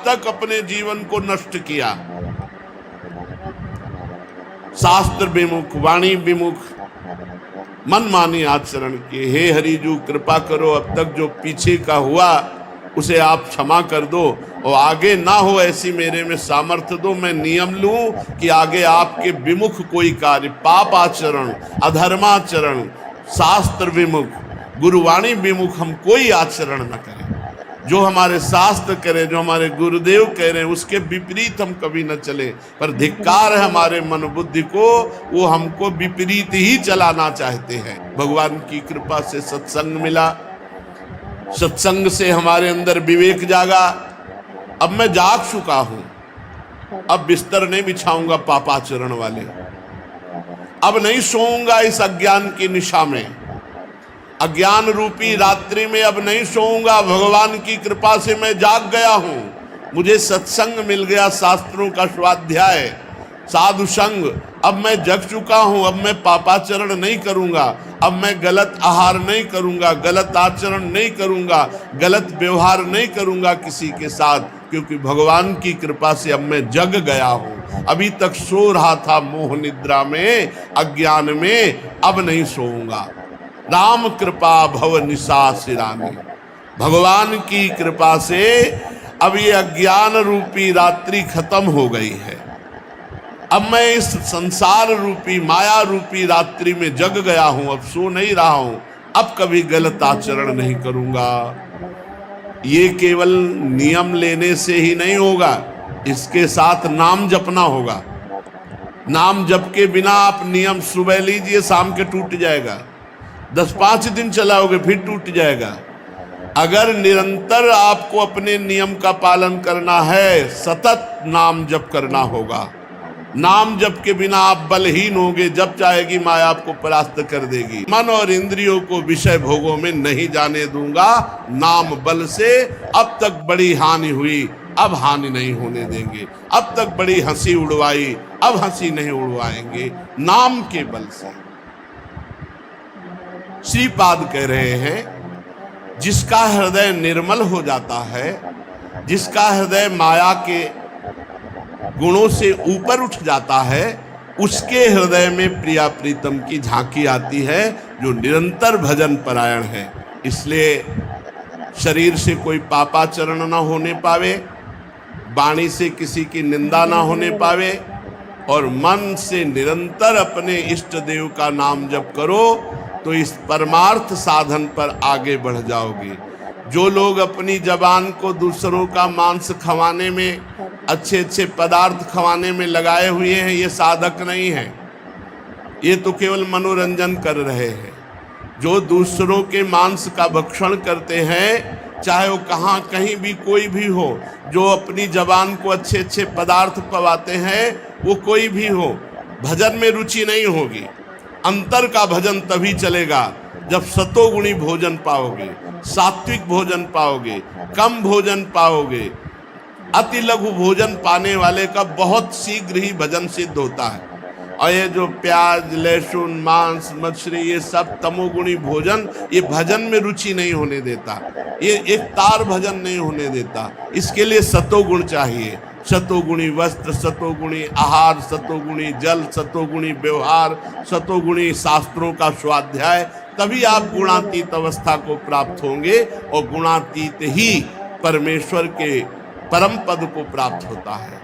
तक अपने जीवन को नष्ट किया, शास्त्र विमुख, वाणी विमुख, मनमानी आचरण किए। हे हरिजू कृपा करो, अब तक जो पीछे का हुआ उसे आप क्षमा कर दो और आगे ना हो ऐसी मेरे में सामर्थ्य दो। मैं नियम लूं कि आगे आपके विमुख कोई कार्य, पाप आचरण, अधर्माचरण, शास्त्र विमुख, गुरुवाणी विमुख हम कोई आचरण न करें। जो हमारे शास्त्र करें, जो हमारे गुरुदेव कह रहे हैं उसके विपरीत हम कभी न चले। पर धिक्कार है हमारे मन बुद्धि को, वो हमको विपरीत ही चलाना चाहते हैं। भगवान की कृपा से सत्संग मिला, सत्संग से हमारे अंदर विवेक जागा। अब मैं जाग चुका हूं, अब बिस्तर नहीं बिछाऊंगा पापाचरण वाले, अब नहीं सोऊंगा इस अज्ञान की निशा में, अज्ञान रूपी रात्रि में अब नहीं सोऊंगा। भगवान की कृपा से मैं जाग गया हूं, मुझे सत्संग मिल गया, शास्त्रों का स्वाध्याय, साधु संग। अब मैं जग चुका हूं, अब मैं पापाचरण नहीं करूंगा, अब मैं गलत आहार नहीं करूंगा, गलत आचरण नहीं करूंगा, गलत व्यवहार नहीं करूंगा किसी के साथ, क्योंकि भगवान की कृपा से अब मैं जग गया हूं। अभी तक सो रहा था मोह निद्रा में, अज्ञान में, अब नहीं सोऊंगा। राम कृपा भव निशा सिरानी, भगवान की कृपा से अब ये अज्ञान रूपी रात्रि खत्म हो गई है। अब मैं इस संसार रूपी माया रूपी रात्रि में जग गया हूं, अब सो नहीं रहा हूं, अब कभी गलत आचरण नहीं करूंगा। ये केवल नियम लेने से ही नहीं होगा, इसके साथ नाम जपना होगा। नाम जप के बिना आप नियम सुबह लीजिए, शाम के टूट जाएगा, 10-5 दिन चलाओगे फिर टूट जाएगा। अगर निरंतर आपको अपने नियम का पालन करना है, सतत नाम जप करना होगा। नाम जप के बिना आप बलहीन होगे, जब चाहेगी माया आपको परास्त कर देगी। मन और इंद्रियों को विषय भोगों में नहीं जाने दूंगा नाम बल से। अब तक बड़ी हानि हुई, अब हानि नहीं होने देंगे। अब तक बड़ी हंसी उड़वाई, अब हंसी नहीं उड़वाएंगे, नाम के बल से। श्रीपाद कह रहे हैं, जिसका हृदय निर्मल हो जाता है, जिसका हृदय माया के गुणों से ऊपर उठ जाता है, उसके हृदय में प्रिया प्रीतम की झांकी आती है, जो निरंतर भजन परायण है। इसलिए शरीर से कोई पापाचरण ना होने पावे, वाणी से किसी की निंदा ना होने पावे, और मन से निरंतर अपने इष्ट देव का नाम जप करो तो इस परमार्थ साधन पर आगे बढ़ जाओगे। जो लोग अपनी जबान को दूसरों का मांस खवाने में, अच्छे अच्छे पदार्थ खवाने में लगाए हुए हैं, ये साधक नहीं है, ये तो केवल मनोरंजन कर रहे हैं। जो दूसरों के मांस का भक्षण करते हैं, चाहे वो कहाँ कहीं भी कोई भी हो, जो अपनी जबान को अच्छे अच्छे पदार्थ पवाते हैं, वो कोई भी हो, भजन में रुचि नहीं होगी। अंतर का भजन तभी चलेगा जब सतोगुणी भोजन पाओगे, सात्विक भोजन पाओगे, कम भोजन पाओगे। अति लघु भोजन पाने वाले का बहुत शीघ्र ही भजन सिद्ध होता है। और ये जो प्याज, लहसुन, मांस, मछली, ये सब तमोगुणी भोजन, ये भजन में रुचि नहीं होने देता, ये एक तार भजन नहीं होने देता। इसके लिए सतोगुण चाहिए। सतोगुणी वस्त्र, सतोगुणी आहार, सतोगुणी जल, सतोगुणी व्यवहार, सतोगुणी शास्त्रों का स्वाध्याय, तभी आप गुणातीत अवस्था को प्राप्त होंगे। और गुणातीत ही परमेश्वर के परम पद को प्राप्त होता है।